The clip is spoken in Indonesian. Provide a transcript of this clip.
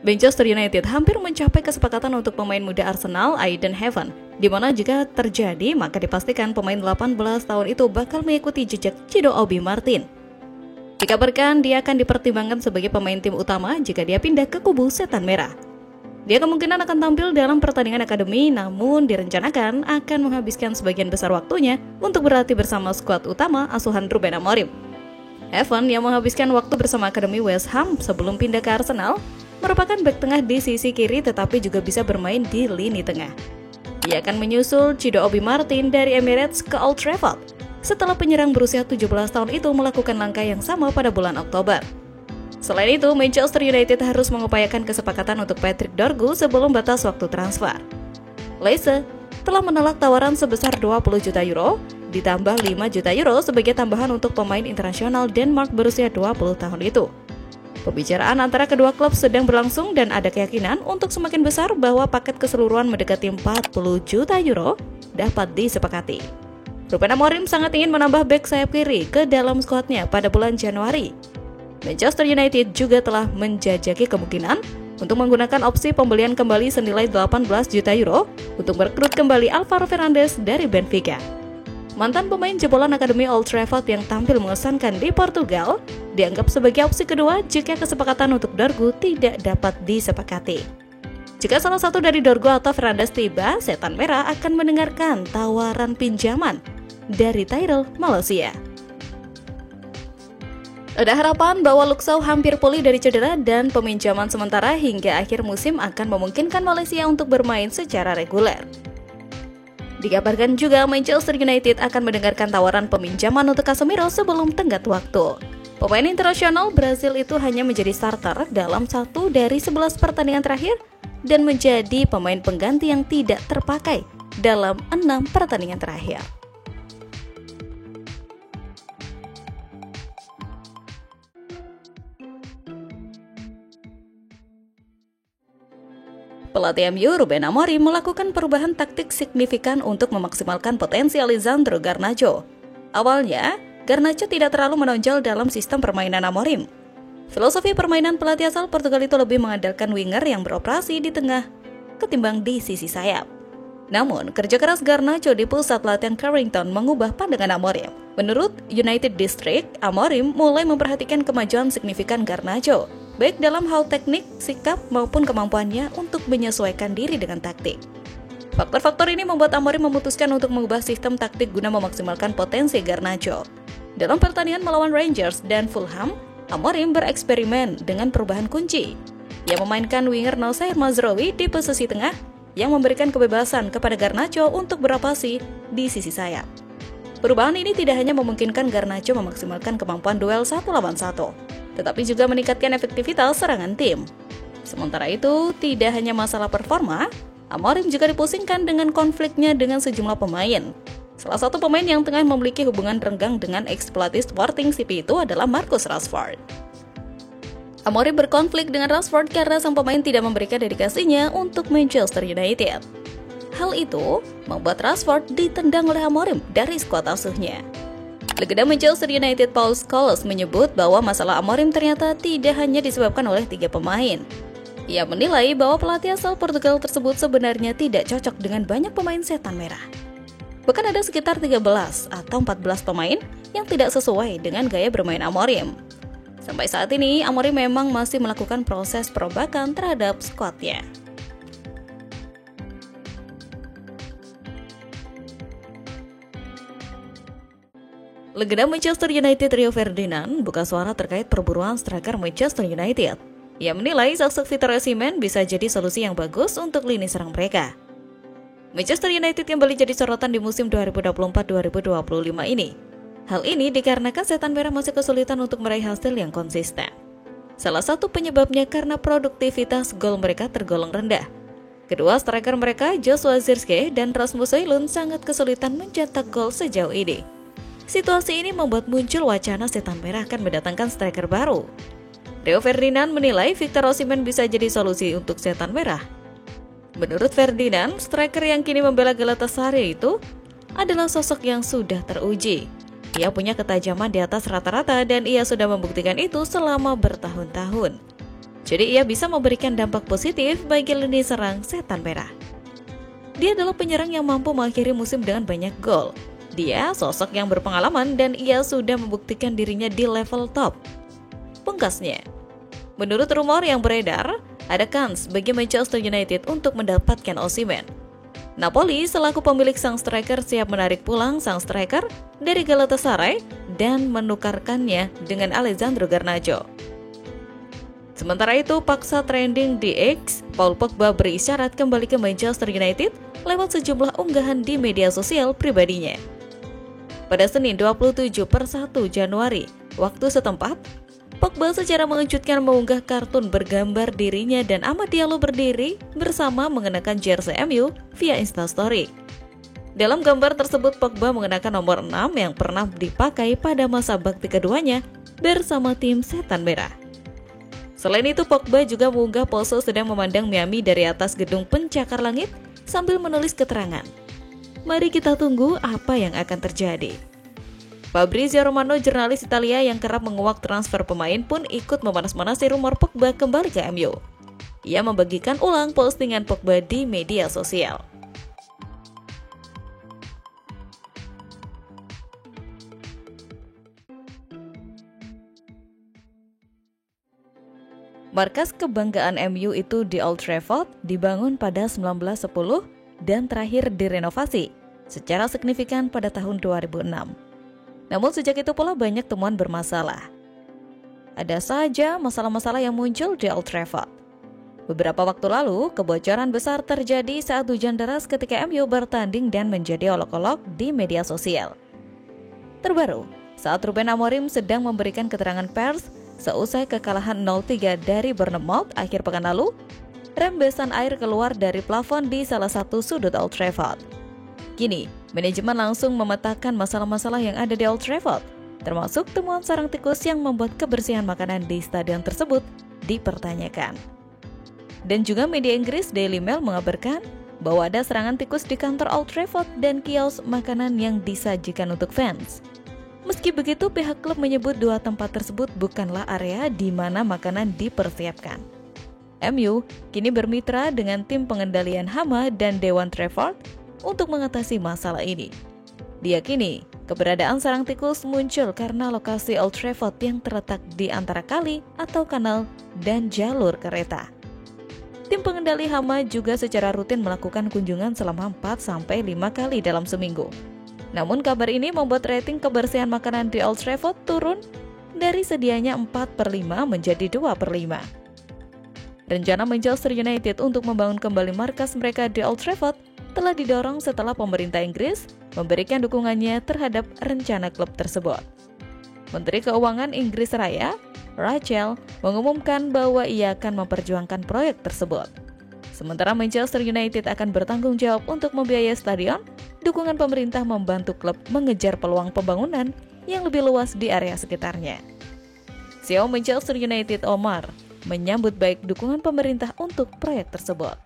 Manchester United hampir mencapai kesepakatan untuk pemain muda Arsenal, Aiden Heaven, di mana jika terjadi, maka dipastikan pemain 18 tahun itu bakal mengikuti jejak Cido Obi Martin. Dikabarkan dia akan dipertimbangkan sebagai pemain tim utama jika dia pindah ke kubu Setan Merah. Dia kemungkinan akan tampil dalam pertandingan akademi, namun direncanakan akan menghabiskan sebagian besar waktunya untuk berlatih bersama skuad utama asuhan Ruben Amorim. Heaven yang menghabiskan waktu bersama akademi West Ham sebelum pindah ke Arsenal, merupakan bek tengah di sisi kiri tetapi juga bisa bermain di lini tengah. Ia akan menyusul Cido Obi Martin dari Emirates ke Old Trafford setelah penyerang berusia 17 tahun itu melakukan langkah yang sama pada bulan Oktober. Selain itu, Manchester United harus mengupayakan kesepakatan untuk Patrick Dorgu sebelum batas waktu transfer. Leicester telah menolak tawaran sebesar 20 juta euro, ditambah 5 juta euro sebagai tambahan untuk pemain internasional Denmark berusia 20 tahun itu. Pembicaraan antara kedua klub sedang berlangsung dan ada keyakinan untuk semakin besar bahwa paket keseluruhan mendekati 40 juta euro dapat disepakati. Ruben Amorim sangat ingin menambah bek sayap kiri ke dalam skuadnya pada bulan Januari. Manchester United juga telah menjajaki kemungkinan untuk menggunakan opsi pembelian kembali senilai 18 juta euro untuk merekrut kembali Alvaro Fernandes dari Benfica. Mantan pemain jebolan Akademi Old Trafford yang tampil mengesankan di Portugal dianggap sebagai opsi kedua jika kesepakatan untuk Dorgu tidak dapat disepakati. Jika salah satu dari Dorgu atau Fernandes tiba, Setan Merah akan mendengarkan tawaran pinjaman dari Tyrell Malaysia. Ada harapan bahwa Luxau hampir pulih dari cedera dan peminjaman sementara hingga akhir musim akan memungkinkan Malaysia untuk bermain secara reguler. Dikabarkan juga Manchester United akan mendengarkan tawaran peminjaman untuk Casemiro sebelum tenggat waktu. Pemain internasional Brazil itu hanya menjadi starter dalam 1 dari 11 pertandingan terakhir dan menjadi pemain pengganti yang tidak terpakai dalam 6 pertandingan terakhir. Pelatih MU Ruben Amorim melakukan perubahan taktik signifikan untuk memaksimalkan potensi Lisandro Garnacho. Awalnya, Garnacho tidak terlalu menonjol dalam sistem permainan Amorim. Filosofi permainan pelatih asal Portugal itu lebih mengandalkan winger yang beroperasi di tengah ketimbang di sisi sayap. Namun, kerja keras Garnacho di pusat latihan Carrington mengubah pandangan Amorim. Menurut United District, Amorim mulai memperhatikan kemajuan signifikan Garnacho, baik dalam hal teknik, sikap, maupun kemampuannya untuk menyesuaikan diri dengan taktik. Faktor-faktor ini membuat Amorim memutuskan untuk mengubah sistem taktik guna memaksimalkan potensi Garnacho. Dalam pertandingan melawan Rangers dan Fulham, Amorim bereksperimen dengan perubahan kunci. Ia memainkan winger Noussair Mazraoui di posisi tengah yang memberikan kebebasan kepada Garnacho untuk beroperasi di sisi sayap. Perubahan ini tidak hanya memungkinkan Garnacho memaksimalkan kemampuan duel 1 lawan 1, tetapi juga meningkatkan efektivitas serangan tim. Sementara itu, tidak hanya masalah performa, Amorim juga dipusingkan dengan konfliknya dengan sejumlah pemain. Salah satu pemain yang tengah memiliki hubungan renggang dengan ex-pelatih Sporting CP itu adalah Marcus Rashford. Amorim berkonflik dengan Rashford karena sang pemain tidak memberikan dedikasinya untuk Manchester United. Hal itu membuat Rashford ditendang oleh Amorim dari skuad asuhnya. Legenda Manchester United Paul Scholes menyebut bahwa masalah Amorim ternyata tidak hanya disebabkan oleh 3 pemain. Ia menilai bahwa pelatih asal Portugal tersebut sebenarnya tidak cocok dengan banyak pemain Setan Merah. Bahkan ada sekitar 13 atau 14 pemain yang tidak sesuai dengan gaya bermain Amorim. Sampai saat ini, Amorim memang masih melakukan proses perombakan terhadap skuadnya. Legenda Manchester United Rio Ferdinand buka suara terkait perburuan striker Manchester United. Ia menilai sosok Victor Osimhen bisa jadi solusi yang bagus untuk lini serang mereka. Manchester United kembali jadi sorotan di musim 2024-2025 ini. Hal ini dikarenakan Setan Merah masih kesulitan untuk meraih hasil yang konsisten. Salah satu penyebabnya karena produktivitas gol mereka tergolong rendah. Kedua striker mereka, Joshua Zirkzee dan Rasmus Højlund, sangat kesulitan mencetak gol sejauh ini. Situasi ini membuat muncul wacana Setan Merah akan mendatangkan striker baru. Rio Ferdinand menilai Victor Osimhen bisa jadi solusi untuk Setan Merah. Menurut Ferdinand, striker yang kini membela Galatasaray itu adalah sosok yang sudah teruji. Ia punya ketajaman di atas rata-rata dan ia sudah membuktikan itu selama bertahun-tahun. Jadi ia bisa memberikan dampak positif bagi lini serang Setan Merah. Dia adalah penyerang yang mampu mengakhiri musim dengan banyak gol. Dia sosok yang berpengalaman dan ia sudah membuktikan dirinya di level top. Pungkasnya, menurut rumor yang beredar, ada kans bagi Manchester United untuk mendapatkan Osimhen. Napoli selaku pemilik sang striker siap menarik pulang sang striker dari Galatasaray dan menukarkannya dengan Alessandro Garnacho. Sementara itu, paksa trending di X, Paul Pogba berisyarat kembali ke Manchester United lewat sejumlah unggahan di media sosial pribadinya. Pada Senin 27/1 Januari, waktu setempat, Pogba secara mengejutkan mengunggah kartun bergambar dirinya dan Amad Diallo berdiri bersama mengenakan jersey MU via Instastory. Dalam gambar tersebut, Pogba mengenakan nomor 6 yang pernah dipakai pada masa bakti keduanya bersama tim Setan Merah. Selain itu, Pogba juga mengunggah pose sedang memandang Miami dari atas gedung pencakar langit sambil menulis keterangan. Mari kita tunggu apa yang akan terjadi. Fabrizio Romano, jurnalis Italia yang kerap menguak transfer pemain, pun ikut memanas-manasi rumor Pogba kembali ke MU. Ia membagikan ulang postingan Pogba di media sosial. Markas kebanggaan MU itu di Old Trafford dibangun pada 1910 dan terakhir direnovasi secara signifikan pada tahun 2006. Namun sejak itu pula banyak temuan bermasalah. Ada saja masalah-masalah yang muncul di Old Trafford. Beberapa waktu lalu, kebocoran besar terjadi saat hujan deras ketika MU bertanding dan menjadi olok-olok di media sosial. Terbaru, saat Ruben Amorim sedang memberikan keterangan pers seusai kekalahan 0-3 dari Bournemouth akhir pekan lalu, rembesan air keluar dari plafon di salah satu sudut Old Trafford. Kini, manajemen langsung memetakan masalah-masalah yang ada di Old Trafford, termasuk temuan sarang tikus yang membuat kebersihan makanan di stadion tersebut dipertanyakan. Dan juga media Inggris Daily Mail mengabarkan bahwa ada serangan tikus di kantor Old Trafford dan kios makanan yang disajikan untuk fans. Meski begitu, pihak klub menyebut dua tempat tersebut bukanlah area di mana makanan dipersiapkan. MU kini bermitra dengan tim pengendalian hama dan Dewan Trafford untuk mengatasi masalah ini. Diyakini, keberadaan sarang tikus muncul karena lokasi Old Trafford yang terletak di antara kali atau kanal dan jalur kereta. Tim pengendali hama juga secara rutin melakukan kunjungan selama 4-5 kali dalam seminggu. Namun kabar ini membuat rating kebersihan makanan di Old Trafford turun dari sedianya 4/5 menjadi 2/5. Rencana Manchester United untuk membangun kembali markas mereka di Old Trafford telah didorong setelah pemerintah Inggris memberikan dukungannya terhadap rencana klub tersebut. Menteri Keuangan Inggris Raya, Rachel, mengumumkan bahwa ia akan memperjuangkan proyek tersebut. Sementara Manchester United akan bertanggung jawab untuk membiayai stadion, dukungan pemerintah membantu klub mengejar peluang pembangunan yang lebih luas di area sekitarnya. CEO Manchester United Omar menyambut baik dukungan pemerintah untuk proyek tersebut.